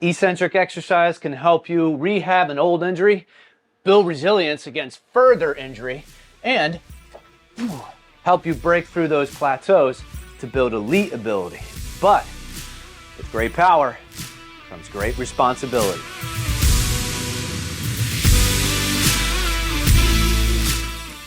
Eccentric exercise can help you rehab an old injury, build resilience against further injury, and help you break through those plateaus to build elite ability. But with great power comes great responsibility.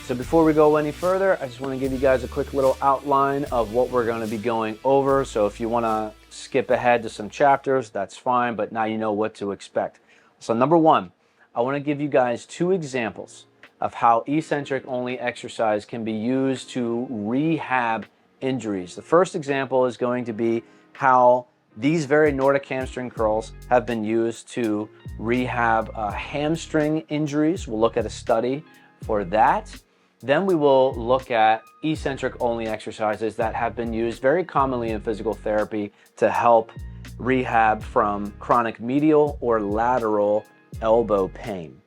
So before we go any further, I just want to give you guys a quick little outline of what we're going to be going over. So if you want to skip ahead to some chapters, that's fine, but now you know what to expect. So number one, I want to give you guys two examples of how eccentric only exercise can be used to rehab injuries. The first example is going to be how these very Nordic hamstring curls have been used to rehab hamstring injuries. We'll look at a study for that. Then we will look at eccentric only exercises that have been used very commonly in physical therapy to help rehab from chronic medial or lateral elbow pain.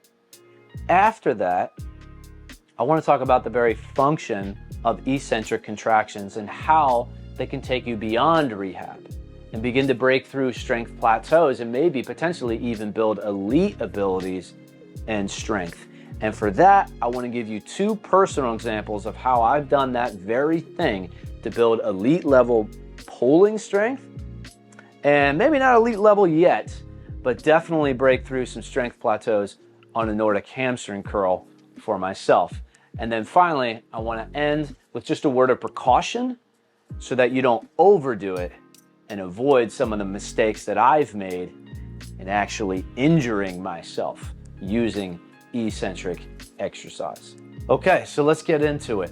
After that, I want to talk about the very function of eccentric contractions and how they can take you beyond rehab and begin to break through strength plateaus and maybe potentially even build elite abilities and strength. And for that, I want to give you two personal examples of how I've done that very thing to build elite level pulling strength, and maybe not elite level yet, but definitely break through some strength plateaus on a Nordic hamstring curl for myself. And then finally, I want to end with just a word of precaution so that you don't overdo it and avoid some of the mistakes that I've made in actually injuring myself using eccentric exercise. Okay, so let's get into it.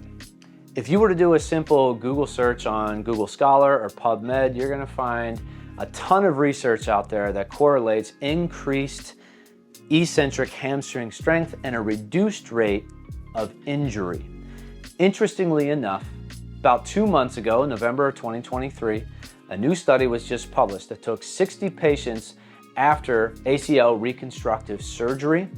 If you were to do a simple Google search on Google Scholar or PubMed, you're going to find a ton of research out there that correlates increased eccentric hamstring strength and a reduced rate of injury. Interestingly enough, about 2 months ago, November of 2023, a new study was just published that took 60 patients after ACL reconstructive surgery.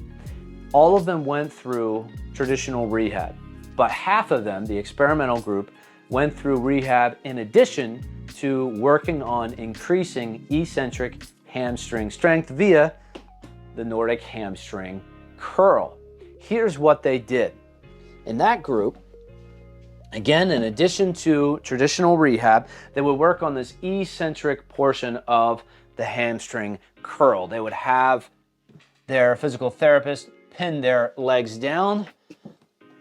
All of them went through traditional rehab, but half of them, the experimental group, went through rehab in addition to working on increasing eccentric hamstring strength via the Nordic hamstring curl. Here's what they did. In that group, again, in addition to traditional rehab, they would work on this eccentric portion of the hamstring curl. They would have their physical therapist pin their legs down,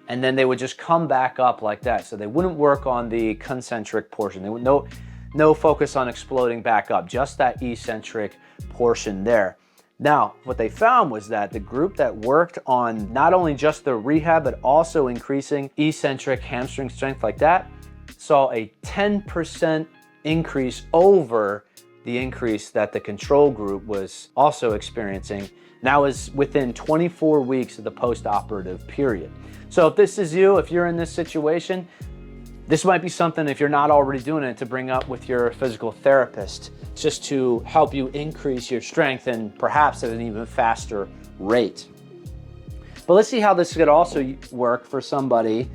and then they would just come back up like that. So they wouldn't work on the concentric portion. They would no focus on exploding back up, just that eccentric portion there. Now, what they found was that the group that worked on not only just the rehab, but also increasing eccentric hamstring strength like that, saw a 10% increase over the increase that the control group was also experiencing. Now is within 24 weeks of the post-operative period. So if this is you, if you're in this situation, this might be something, if you're not already doing it, to bring up with your physical therapist, just to help you increase your strength and perhaps at an even faster rate. But let's see how this could also work for somebody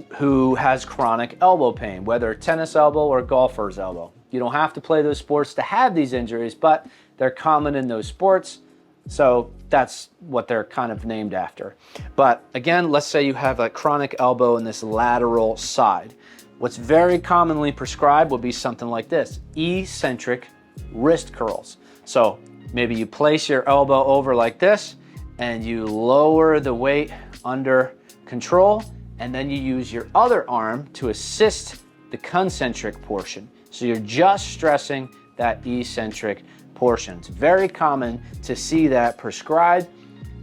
who has chronic elbow pain, whether tennis elbow or golfer's elbow. You don't have to play those sports to have these injuries, but they're common in those sports. So that's what they're kind of named after. But again, let's say you have a chronic elbow in this lateral side. What's very commonly prescribed would be something like this: eccentric wrist curls. So maybe you place your elbow over like this and you lower the weight under control, and then you use your other arm to assist the concentric portion. So you're just stressing that eccentric portion. It's very common to see that prescribed.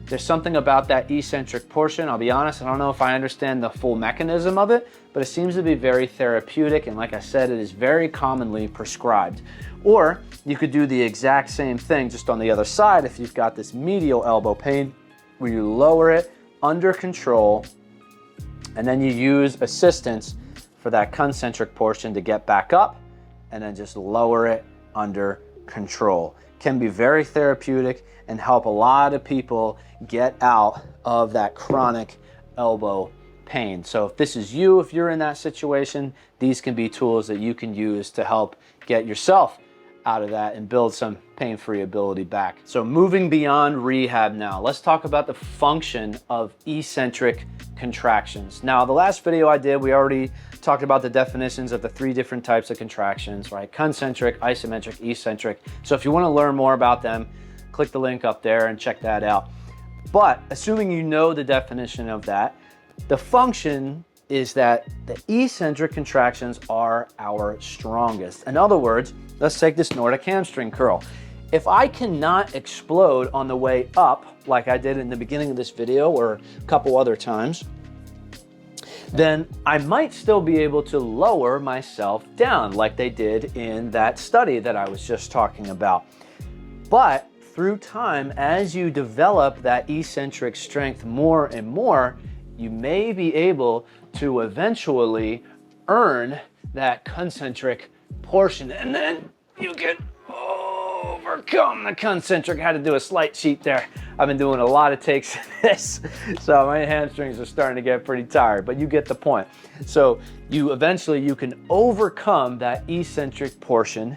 There's something about that eccentric portion. I'll be honest, I don't know if I understand the full mechanism of it, but it seems to be very therapeutic. And like I said, it is very commonly prescribed. Or you could do the exact same thing just on the other side if you've got this medial elbow pain, where you lower it under control and then you use assistance for that concentric portion to get back up, and then just lower it under control. Can be very therapeutic and help a lot of people get out of that chronic elbow pain. So if this is you, if you're in that situation, these can be tools that you can use to help get yourself out of that and build some pain-free ability back. So moving beyond rehab now, let's talk about the function of eccentric contractions. Now, the last video I did, we already talked about the definitions of the 3 different types of contractions, right? Concentric, isometric, eccentric. So if you want to learn more about them, click the link up there and check that out. But assuming you know the definition of that, the function is that the eccentric contractions are our strongest. In other words, let's take this Nordic hamstring curl. If I cannot explode on the way up, like I did in the beginning of this video or a couple other times, then I might still be able to lower myself down like they did in that study that I was just talking about. But through time, as you develop that eccentric strength more and more, you may be able to eventually earn that concentric portion, and then you can overcome the concentric. I had to do a slight cheat there. I've been doing a lot of takes of this, so my hamstrings are starting to get pretty tired, but you get the point. So you can overcome that eccentric portion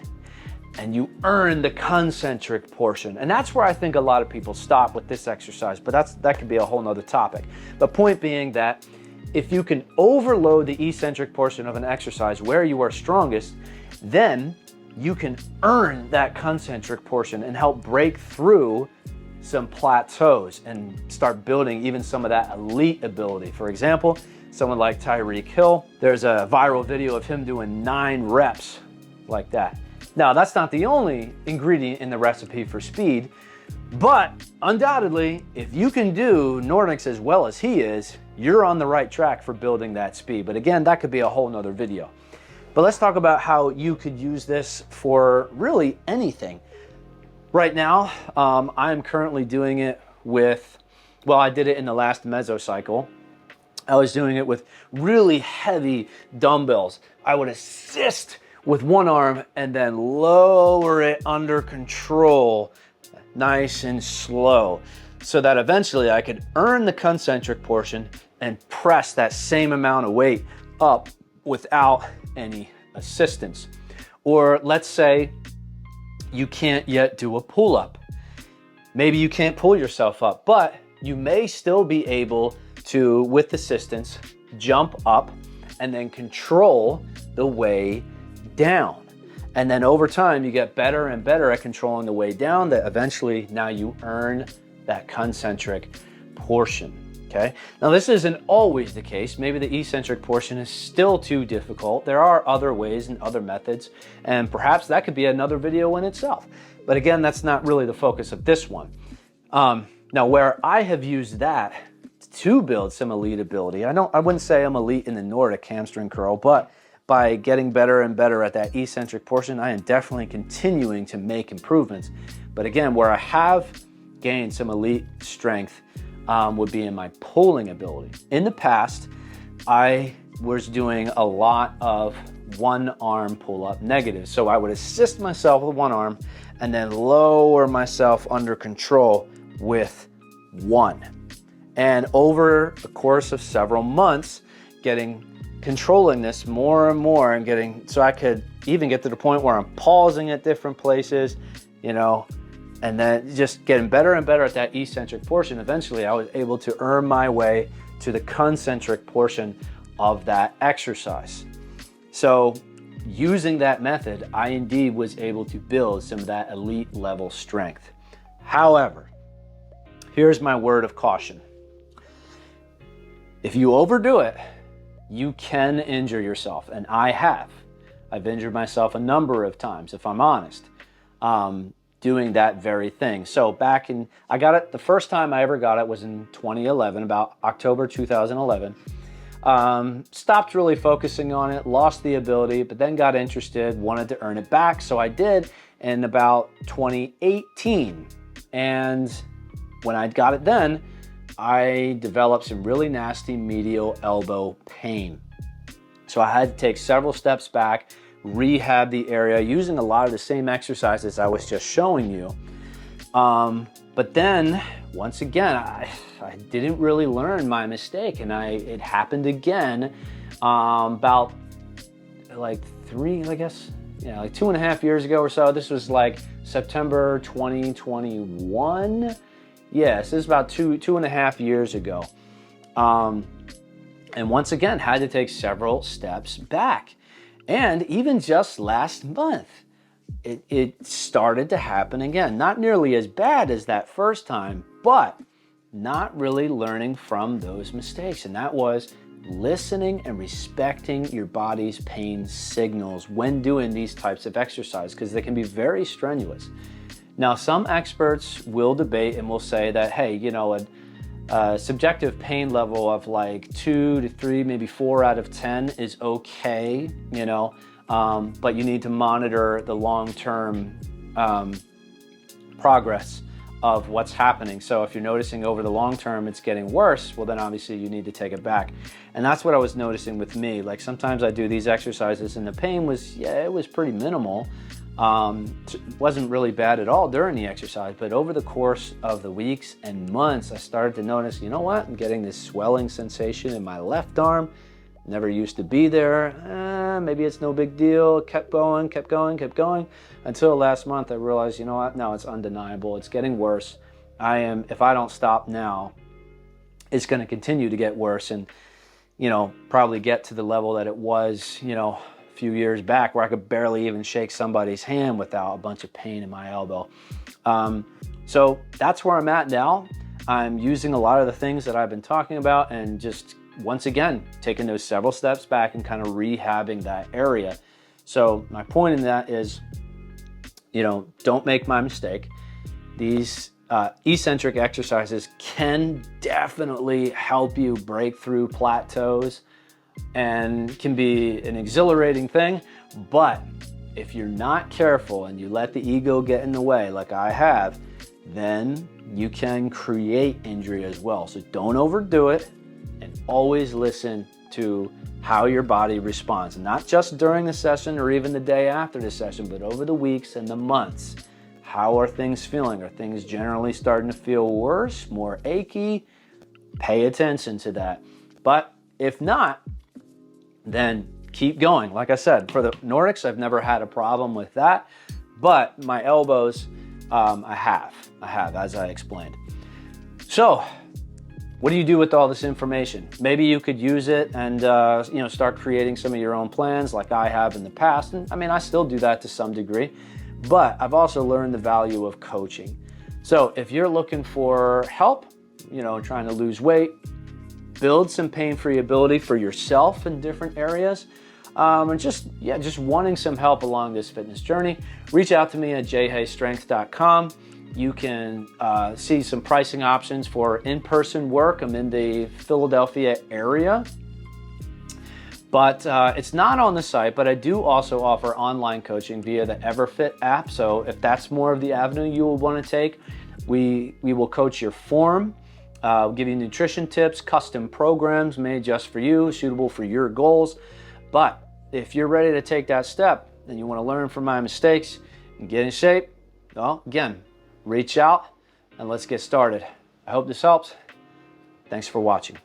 and you earn the concentric portion. And that's where I think a lot of people stop with this exercise, but that could be a whole nother topic. The point being that if you can overload the eccentric portion of an exercise where you are strongest, then you can earn that concentric portion and help break through some plateaus and start building even some of that elite ability. For example, someone like Tyreek Hill, there's a viral video of him doing 9 reps like that. Now, that's not the only ingredient in the recipe for speed, but undoubtedly, if you can do Nordics as well as he is, you're on the right track for building that speed. But again, that could be a whole nother video. But let's talk about how you could use this for really anything. Right now, I'm currently doing it with, well, I did it in the last mesocycle. I was doing it with really heavy dumbbells. I would assist with one arm and then lower it under control, nice and slow, so that eventually I could earn the concentric portion and press that same amount of weight up without any assistance. Or let's say you can't yet do a pull-up. Maybe you can't pull yourself up, but you may still be able to, with assistance, jump up and then control the way down. And then over time, you get better and better at controlling the way down, that eventually now you earn that concentric portion. Okay. Now, this isn't always the case. Maybe the eccentric portion is still too difficult. There are other ways and other methods, and perhaps that could be another video in itself. But again, that's not really the focus of this one. Now, where I have used that to build some elite ability, I wouldn't say I'm elite in the Nordic hamstring curl, but by getting better and better at that eccentric portion, I am definitely continuing to make improvements. But again, where I have gained some elite strength would be in my pulling ability. In the past, I was doing a lot of one arm pull-up negatives. So I would assist myself with one arm and then lower myself under control with one. And over the course of several months, controlling this more and more and so I could even get to the point where I'm pausing at different places, and then just getting better and better at that eccentric portion. Eventually, I was able to earn my way to the concentric portion of that exercise. So using that method, I indeed was able to build some of that elite level strength. However, here's my word of caution. If you overdo it, you can injure yourself, and I have. I've injured myself a number of times, if I'm honest, doing that very thing. So I got it, the first time I ever got it was in 2011, about October 2011. Stopped really focusing on it, lost the ability, but then got interested, wanted to earn it back. So I did in about 2018. And when I got it then, I developed some really nasty medial elbow pain. So I had to take several steps back, rehab the area using a lot of the same exercises I was just showing you. But then once again, I didn't really learn my mistake, and it happened again about like like 2.5 years ago or so. This was like September 2021. Yes, this is about 2.5 years ago. And once again, had to take several steps back. And even just last month, it started to happen again. Not nearly as bad as that first time, but not really learning from those mistakes. And that was listening and respecting your body's pain signals when doing these types of exercise, because they can be very strenuous. Now, some experts will debate and will say that, hey, a subjective pain level of like 2 to 3, maybe 4 out of 10 is okay, but you need to monitor the long-term progress of what's happening. So if you're noticing over the long term it's getting worse, well then obviously you need to take it back. And that's what I was noticing with me. Like sometimes I do these exercises and the pain was, it was pretty minimal. It wasn't really bad at all during the exercise, but over the course of the weeks and months, I started to notice, you know what? I'm getting this swelling sensation in my left arm. Never used to be there. Maybe it's no big deal. Kept going, until last month I realized, you know what? No, it's undeniable. It's getting worse. If I don't stop now, it's going to continue to get worse and, probably get to the level that it was, a few years back where I could barely even shake somebody's hand without a bunch of pain in my elbow. So that's where I'm at now. I'm using a lot of the things that I've been talking about and just once again, taking those several steps back and kind of rehabbing that area. So my point in that is, don't make my mistake. These eccentric exercises can definitely help you break through plateaus and can be an exhilarating thing. But if you're not careful and you let the ego get in the way like I have, then you can create injury as well. So don't overdo it. And always listen to how your body responds, not just during the session or even the day after the session, but over the weeks and the months. How are things feeling? Are things generally starting to feel worse, more achy? Pay attention to that. But if not, then keep going. Like I said, for the Nordics, I've never had a problem with that, but my elbows, I have, as I explained. So, what do you do with all this information? Maybe you could use it and start creating some of your own plans like I have in the past. And I still do that to some degree, but I've also learned the value of coaching. So if you're looking for help, trying to lose weight, build some pain-free ability for yourself in different areas, and just wanting some help along this fitness journey, reach out to me at jhaystrength.com. You can see some pricing options for in-person work. I'm in the Philadelphia area, but it's not on the site, but I do also offer online coaching via the EverFit app. So if that's more of the avenue you will want to take, we will coach your form, give you nutrition tips, custom programs made just for you, suitable for your goals. But if you're ready to take that step and you want to learn from my mistakes and get in shape, well, again, reach out and let's get started. I hope this helps. Thanks for watching.